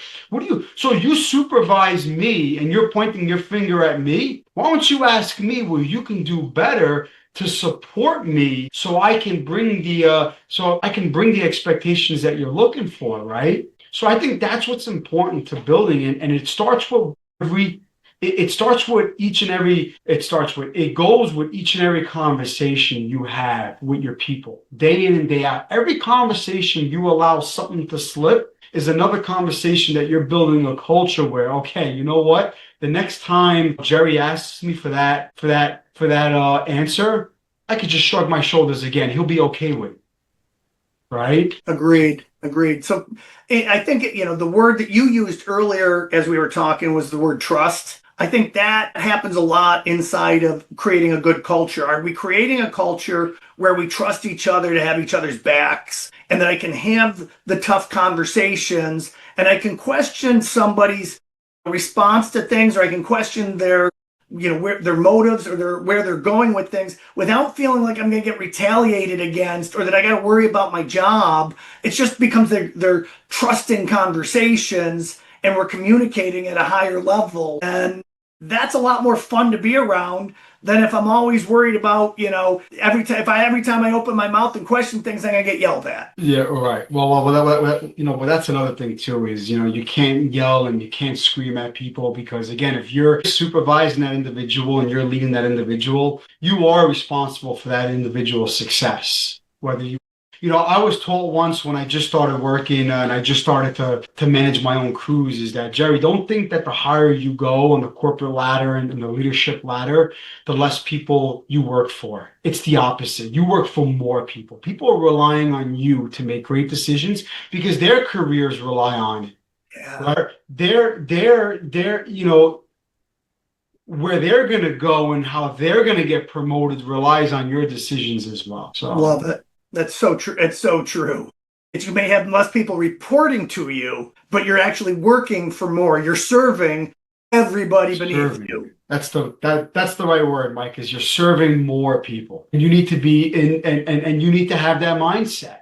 so you supervise me and you're pointing your finger at me? Why don't you ask me what you can do better to support me so I can bring the expectations that you're looking for, right? So I think that's what's important to building, and it starts with it goes with each and every conversation you have with your people, day in and day out. Every conversation you allow something to slip is another conversation that you're building a culture where, okay, you know what? The next time Jerry asks me for that answer, I could just shrug my shoulders again. He'll be okay with it. Right? Agreed. So I think, the word that you used earlier as we were talking was the word trust. I think that happens a lot inside of creating a good culture. Are we creating a culture where we trust each other to have each other's backs, and that I can have the tough conversations, and I can question somebody's response to things, or I can question their their motives or where they're going with things without feeling like I'm going to get retaliated against or that I got to worry about my job? It just becomes their trusting conversations, and we're communicating at a higher level. And that's a lot more fun to be around than if I'm always worried about, every time I open my mouth and question things, I'm gonna get yelled at. Yeah, right. Well, that's another thing too, is, you can't yell and you can't scream at people, because again, if you're supervising that individual and you're leading that individual, you are responsible for that individual's success. I was told once when I just started working, and I just started to manage my own crews, is that, Jerry, don't think that the higher you go on the corporate ladder and the leadership ladder, the less people you work for. It's the opposite. You work for more people. People are relying on you to make great decisions because their careers rely on it. Yeah. Right? Where they're going to go and how they're going to get promoted relies on your decisions as well. So Love it. That's so true. It's so true. You may have less people reporting to you, but you're actually working for more. You're serving everybody beneath you. That's the right word, Mike, is you're serving more people. And you need to be and you need to have that mindset.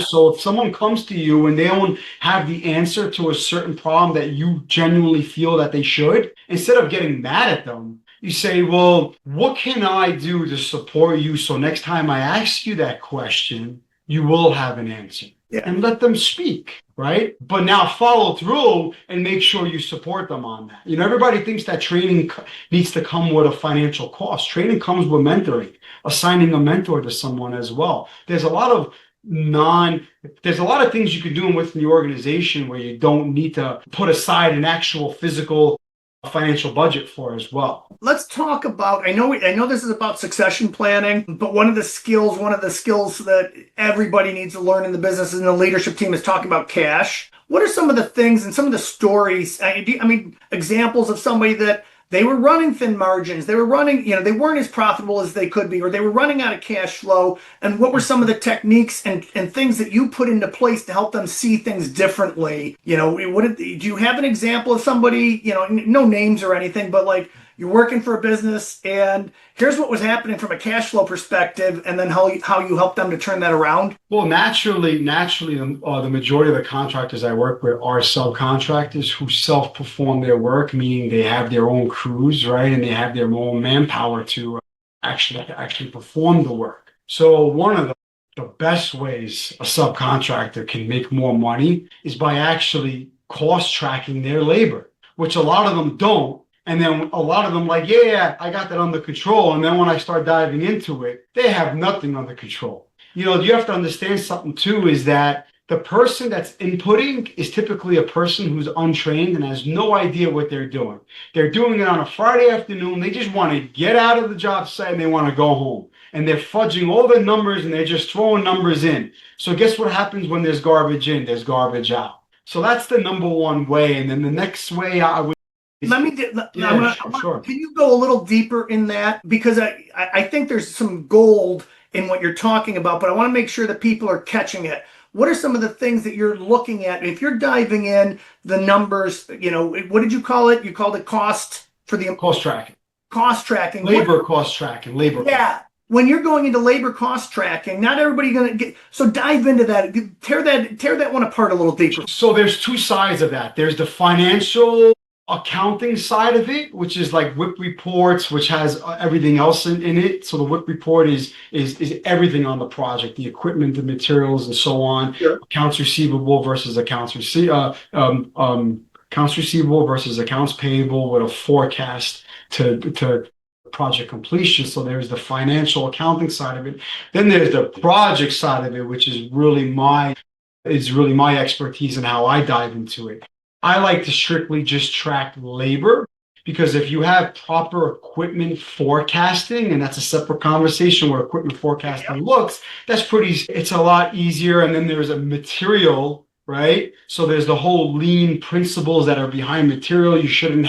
So if someone comes to you and they don't have the answer to a certain problem that you genuinely feel that they should, instead of getting mad at them, you say, well, what can I do to support you so next time I ask you that question, you will have an answer? Yeah. And let them speak, right? But now follow through and make sure you support them on that. Everybody thinks that training needs to come with a financial cost. Training comes with mentoring, assigning a mentor to someone as well. There's a lot of things you can do within the organization where you don't need to put aside an actual physical financial budget for as well. Let's talk about, I know this is about succession planning, but one of the skills that everybody needs to learn in the business and the leadership team is talking about cash. What are some of the things and some of the stories, examples of somebody that they were running thin margins, they were running, they weren't as profitable as they could be, or they were running out of cash flow, and what were some of the techniques and things that you put into place to help them see things differently? Do you have an example of somebody, no names or anything, but like, you're working for a business and here's what was happening from a cash flow perspective, and then how you help them to turn that around? Well, naturally, the majority of the contractors I work with are subcontractors who self-perform their work, meaning they have their own crews, right? And they have their own manpower to actually perform the work. So one of the best ways a subcontractor can make more money is by actually cost tracking their labor, which a lot of them don't. And then a lot of them like, yeah, I got that under control. And then when I start diving into it, they have nothing under control. You have to understand something too, is that the person that's inputting is typically a person who's untrained and has no idea what they're doing. They're doing it on a Friday afternoon. They just want to get out of the job site and they want to go home. And they're fudging all the numbers and they're just throwing numbers in. So guess what happens when there's garbage in? There's garbage out. So that's the number one way. And then the next way I would Can you go a little deeper in that? Because I think there's some gold in what you're talking about, but I want to make sure that people are catching it. What are some of the things that you're looking at? If you're diving in the numbers, what did you call it? You called it cost tracking. Cost tracking. Cost tracking. Yeah. When you're going into labor cost tracking, not everybody going to get, so dive into that. Tear that one apart a little deeper. So there's two sides of that. There's the financial accounting side of it, which is like WIP reports, which has everything else in it. So the WIP report is everything on the project, the equipment, the materials, and so on. Sure. Accounts receivable versus accounts payable with a forecast to project completion. So there's the financial accounting side of it. Then there's the project side of it, which is really my expertise and how I dive into it. I like to strictly just track labor, because if you have proper equipment forecasting, and that's a separate conversation where equipment forecasting looks, it's a lot easier. And then there's a material, right? So there's the whole lean principles that are behind material. You shouldn't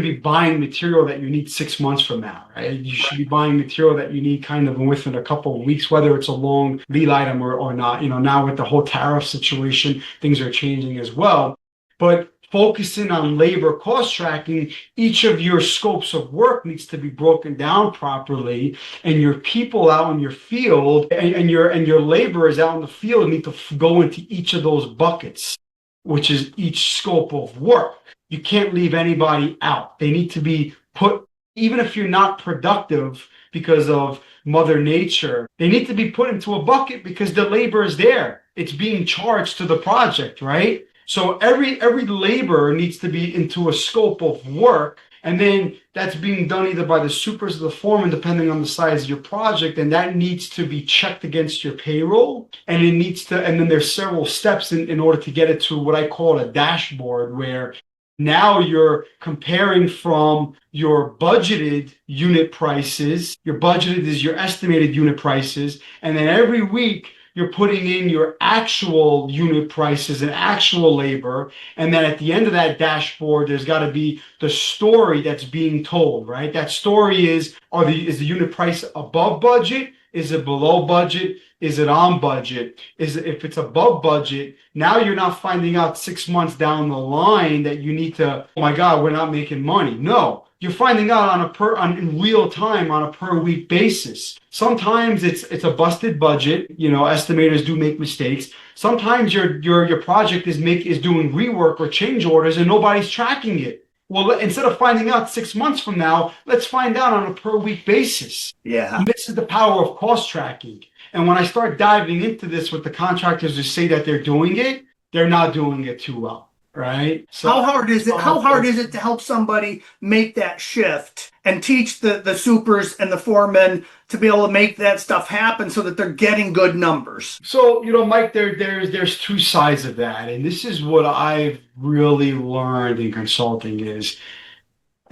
be buying material that you need 6 months from now, right? You should be buying material that you need kind of within a couple of weeks, whether it's a long lead item or not. Now with the whole tariff situation, things are changing as well. But focusing on labor cost tracking, each of your scopes of work needs to be broken down properly, and your people out in your field and your laborers out in the field need to go into each of those buckets, which is each scope of work. you can't leave anybody out. They need to be put, even if you're not productive because of Mother Nature, they need to be put into a bucket because the labor is there. It's being charged to the project, right? So every labor needs to be into a scope of work, and then that's being done either by the supers or the foreman, depending on the size of your project, and that needs to be checked against your payroll, and it needs to, and then there's several steps in order to get it to what I call a dashboard, where now you're comparing from your budgeted unit prices. Your budgeted is your estimated unit prices, and then every week you're putting in your actual unit prices and actual labor. And then at the end of that dashboard, there's got to be the story that's being told, right? That story is the unit price above budget? Is it below budget? Is it on budget? If it's above budget, now you're not finding out 6 months down the line that you need to, oh my God, we're not making money. No, you're finding out in real time on a per week basis. Sometimes it's a busted budget. You know, estimators do make mistakes. Sometimes your project is doing rework or change orders and nobody's tracking it. Well, instead of finding out 6 months from now, let's find out on a per week basis. Yeah. And this is the power of cost tracking. And when I start diving into this with the contractors who say that they're doing it, they're not doing it too well, right? So how hard is it? How hard is it to help somebody make that shift and teach the supers and the foremen to be able to make that stuff happen so that they're getting good numbers? So, you know, Mike, there's two sides of that. And this is what I've really learned in consulting is,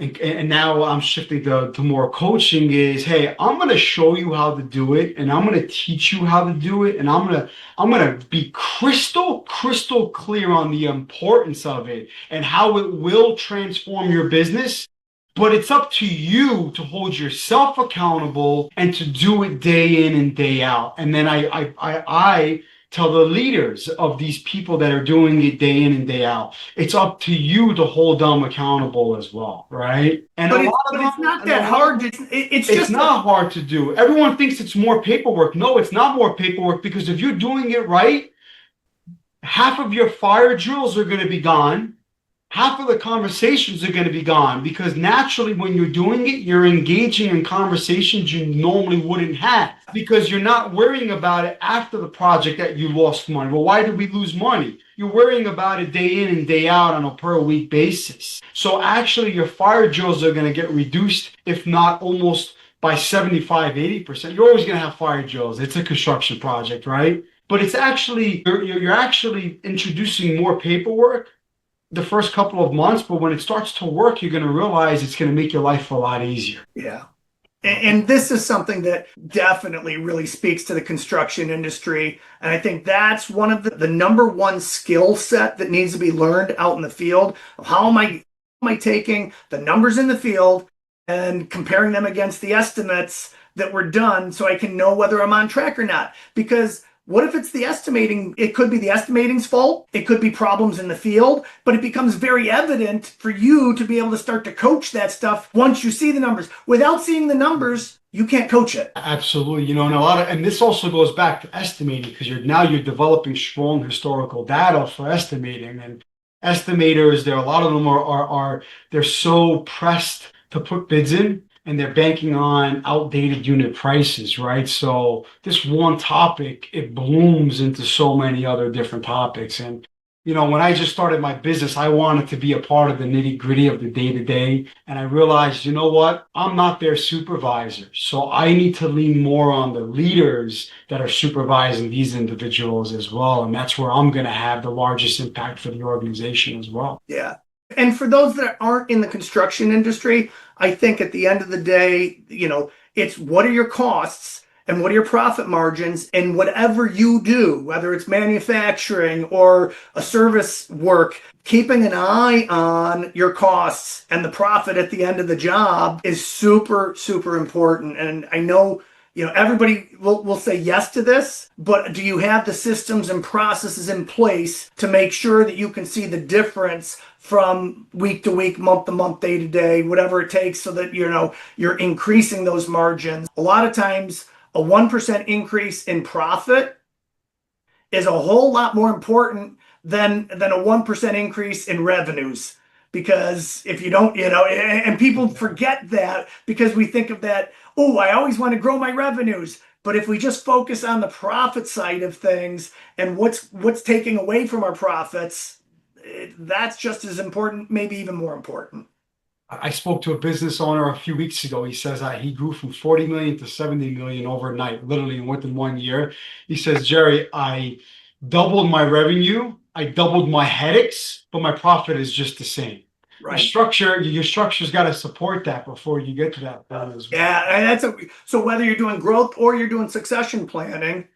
and now I'm shifting to more coaching is, hey, I'm going to show you how to do it, and I'm going to teach you how to do it, and I'm going to be crystal clear on the importance of it and how it will transform your business. But it's up to you to hold yourself accountable and to do it day in and day out. And then I tell the leaders of these people that are doing it day in and day out, it's up to you to hold them accountable as well, right? And but it's not that hard. It's not hard to do. Everyone thinks it's more paperwork. No, it's not more paperwork, because if you're doing it right, half of your fire drills are going to be gone. Half of the conversations are going to be gone, because naturally when you're doing it, you're engaging in conversations you normally wouldn't have, because you're not worrying about it after the project that you lost money. Well, why did we lose money? You're worrying about it day in and day out on a per week basis. So actually your fire drills are going to get reduced, if not almost by 75, 80%. You're always going to have fire drills. It's a construction project, right? But it's actually, you're actually introducing more paperwork the first couple of months, but when it starts to work, you're going to realize it's going to make your life a lot easier. Yeah. And this is something that definitely really speaks to the construction industry. And I think that's one of the number one skill set that needs to be learned out in the field. How am I taking the numbers in the field and comparing them against the estimates that were done so I can know whether I'm on track or not? Because what if it's the estimating? It could be the estimating's fault. It could be problems in the field, but it becomes very evident for you to be able to start to coach that stuff once you see the numbers. Without seeing the numbers, you can't coach it. Absolutely. You know, and this also goes back to estimating, because you're developing strong historical data for estimating. And estimators, a lot of them they're so pressed to put bids in, and they're banking on outdated unit prices, right? So this one topic, it blooms into so many other different topics. And, you know, when I just started my business, I wanted to be a part of the nitty gritty of the day to day. And I realized, you know what? I'm not their supervisor. So I need to lean more on the leaders that are supervising these individuals as well. And that's where I'm going to have the largest impact for the organization as well. Yeah. And for those that aren't in the construction industry, I think at the end of the day, you know, it's what are your costs and what are your profit margins, and whatever you do, whether it's manufacturing or a service work, keeping an eye on your costs and the profit at the end of the job is super, super important. And I know, you know, everybody will say yes to this, but do you have the systems and processes in place to make sure that you can see the difference from week to week, month to month, day to day, whatever it takes, so that, you know, you're increasing those margins? A lot of times a 1% increase in profit is a whole lot more important than a 1% increase in revenues. because if you don't, and people forget that because we think of that, oh, I always want to grow my revenues. But if we just focus on the profit side of things and what's taking away from our profits, that's just as important, maybe even more important. I spoke to a business owner a few weeks ago. He says he grew from 40 million to 70 million overnight, literally within 1 year. He says, Jerry, I doubled my revenue, I doubled my headaches, but my profit is just the same. Right. Your structure's got to support that before you get to that point as well. Yeah, and so whether you're doing growth or you're doing succession planning,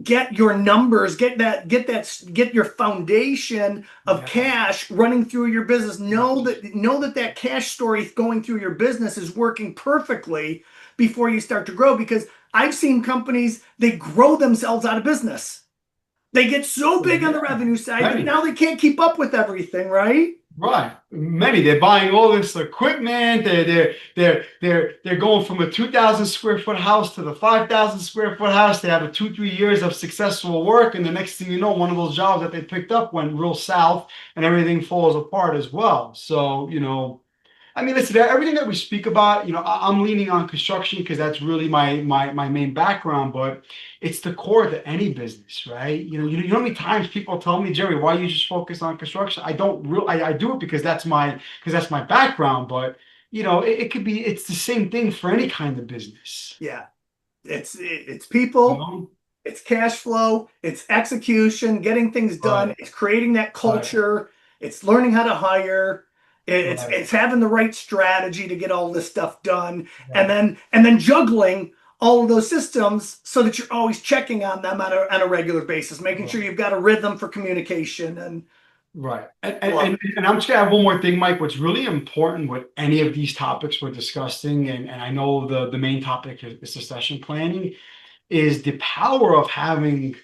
get your numbers, get your foundation of cash running through your business. Know that cash story going through your business is working perfectly before you start to grow. Because I've seen companies, they grow themselves out of business. They get so big on the revenue side that now they can't keep up with everything, right? Right. They're buying all this equipment. They're going from a 2,000 square foot house to the 5,000 square foot house. They have a 2-3 years of successful work, and the next thing you know, one of those jobs that they picked up went real south, and everything falls apart as well. So listen, everything that we speak about, I'm leaning on construction because that's really my main background, but it's the core to any business, right? You know how many times people tell me, Jerry, why you just focus on construction? I do it because that's my background, but it's the same thing for any kind of business. Yeah. It's people, it's cash flow, it's execution, getting things done, Right. it's creating that culture, it's learning how to hire. It's having the right strategy to get all this stuff done, and then juggling all of those systems so that you're always checking on them on a regular basis, making sure you've got a rhythm for communication and right. And I'm just gonna add one more thing, Mike. What's really important with any of these topics we're discussing, and I know the main topic is succession planning, is the power of having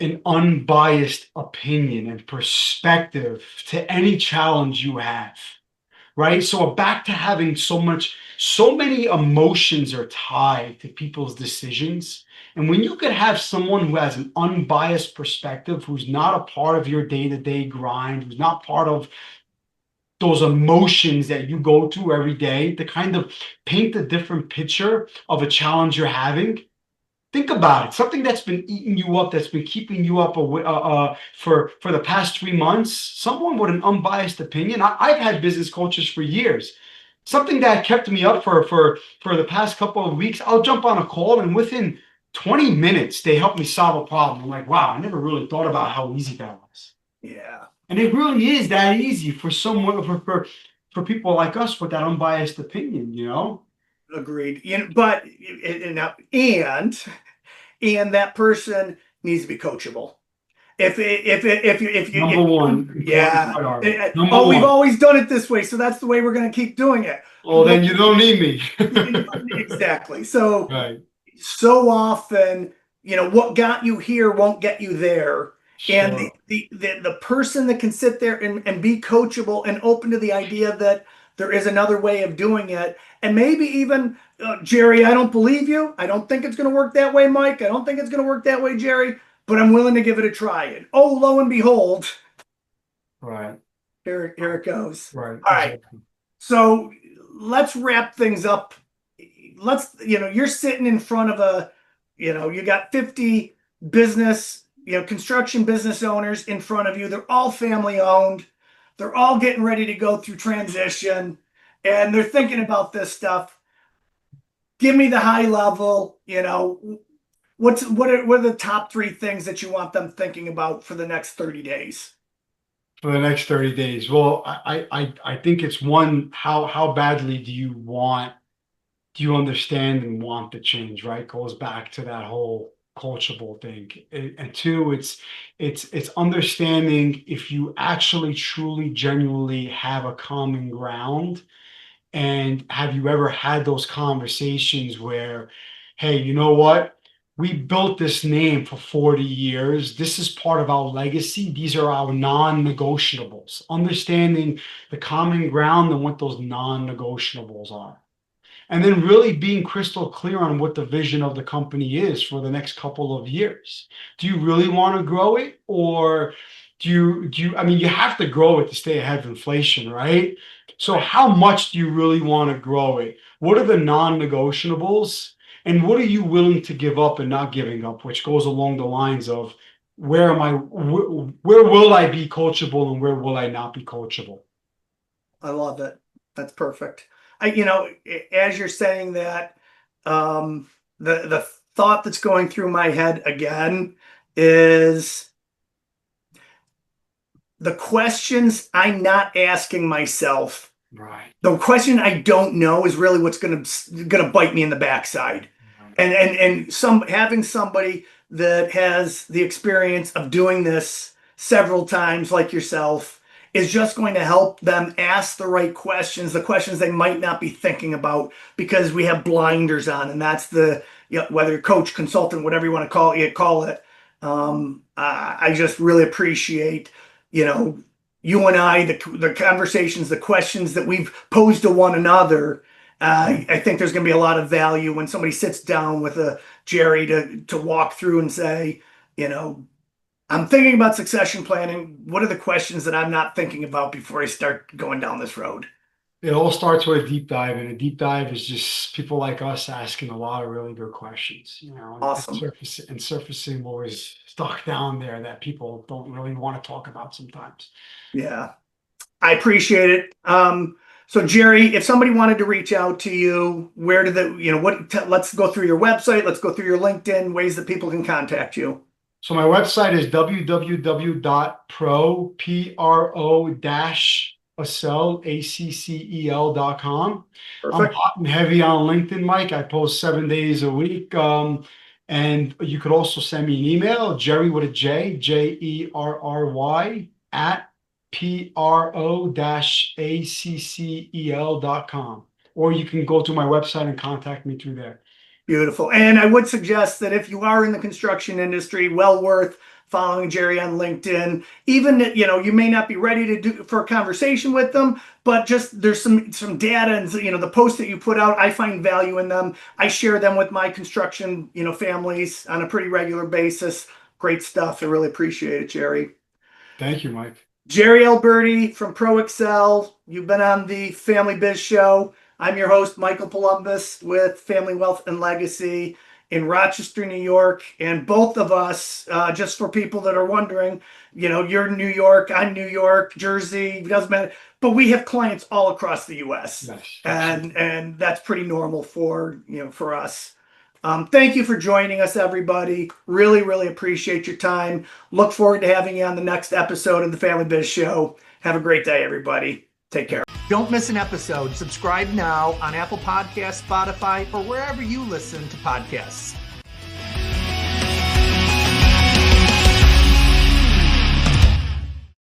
an unbiased opinion and perspective to any challenge you have, right? So back to having so many emotions are tied to people's decisions. And when you could have someone who has an unbiased perspective, who's not a part of your day-to-day grind, who's not part of those emotions that you go through every day, to kind of paint a different picture of a challenge you're having. Think about it. Something that's been eating you up, that's been keeping you up for the past 3 months. Someone with an unbiased opinion. I've had business coaches for years. Something that kept me up for the past couple of weeks. I'll jump on a call, and within 20 minutes, they help me solve a problem. I'm like, wow, I never really thought about how easy that was. yeah. And it really is that easy for someone for people like us with that unbiased opinion. Agreed. But and that person needs to be coachable. If you Number one, yeah. Number We've one. always done it this way, so that's the way we're going to keep doing it. Well, then you don't need me. Exactly. So Right. so often, what got you here won't get you there. Sure. And the person that can sit there and be coachable and open to the idea that there is another way of doing it, and maybe even Jerry, I don't believe you. I don't think it's going to work that way, Mike. I don't think it's going to work that way, Jerry. But I'm willing to give it a try. And oh, lo and behold, Right. Here it goes. Right. All right. So let's wrap things up. You're sitting in front of you got 50 business, construction business owners in front of you. They're all family owned. They're all getting ready to go through transition, and they're thinking about this stuff. Give me the high level, what are the top 3 things that you want them thinking about for the next 30 days? For the next 30 days. Well, I think it's one, how badly do you understand and want the change, right? Goes back to that whole coachable thing. And 2, it's understanding if you actually truly genuinely have a common ground. And have you ever had those conversations where, hey, you know what? We built this name for 40 years. This is part of our legacy. These are our non-negotiables. Understanding the common ground and what those non-negotiables are. And then really being crystal clear on what the vision of the company is for the next couple of years. Do you really want to grow it, or I mean, you have to grow it to stay ahead of inflation, right? So how much do you really want to grow it? What are the non-negotiables? And what are you willing to give up and not giving up, which goes along the lines of where will I be coachable and where will I not be coachable? I love it. That's perfect. As you're saying that, the thought that's going through my head again is the questions I'm not asking myself. Right. The question I don't know is really what's gonna bite me in the backside. Right. And having somebody that has the experience of doing this several times, like yourself, is just going to help them ask the right questions, the questions they might not be thinking about because we have blinders on, and that's whether coach, consultant, whatever you want to call it. I just really appreciate, you and I, the conversations, the questions that we've posed to one another. I think there's going to be a lot of value when somebody sits down with a Jerry to walk through and say, I'm thinking about succession planning. What are the questions that I'm not thinking about before I start going down this road? It all starts with a deep dive, and a deep dive is just people like us asking a lot of really good questions, Awesome. and surfacing what was stuck down there that people don't really want to talk about sometimes. Yeah, I appreciate it. So Jerry, if somebody wanted to reach out to you, where do let's go through your website. Let's go through your LinkedIn, ways that people can contact you. So my website is www.pro-accel.com. I'm Perfect. hot and heavy on LinkedIn, Mike. I post 7 days a week. And you could also send me an email, Jerry with a J, Jerry at pro-accel.com. Or you can go to my website and contact me through there. Beautiful. And I would suggest that if you are in the construction industry, well worth following Jerry on LinkedIn. Even you may not be ready to do for a conversation with them, but just there's some data and the posts that you put out, I find value in them. I share them with my construction families on a pretty regular basis. Great stuff. I really appreciate it, Jerry. Thank you, Mike. Jerry Aliberti from Pro-Accel. You've been on the Family Biz Show. I'm your host, Michael Palumbos with Family Wealth and Legacy in Rochester, New York. And both of us, just for people that are wondering, you're New York, I'm New York, Jersey, doesn't matter. But we have clients all across the U.S. Yes, and that's pretty normal for us. Thank you for joining us, everybody. Really, really appreciate your time. Look forward to having you on the next episode of the Family Biz Show. Have a great day, everybody. Take care. Don't miss an episode. Subscribe now on Apple Podcasts, Spotify, or wherever you listen to podcasts.